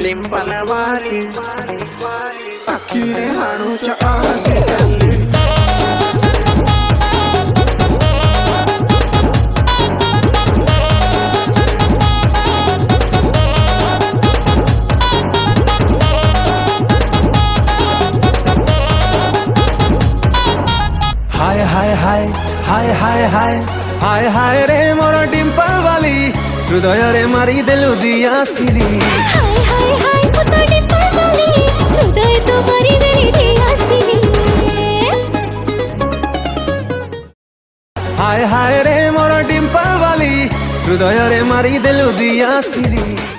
लिंपन वाली अखिरे हाणूच्या आगे चालली हाय हाय हाय हाय हाय हाय हाय हाय रे मोर डिम्पल वाली हृदय रे मारी देलु दिया सिली हाय हाय हाय मोर डिम्पल वाली हृदय तो मारी देली दिया सिली हाय हाय रे मोर डिम्पल वाली हृदय रे मारी देलु दिया सिली।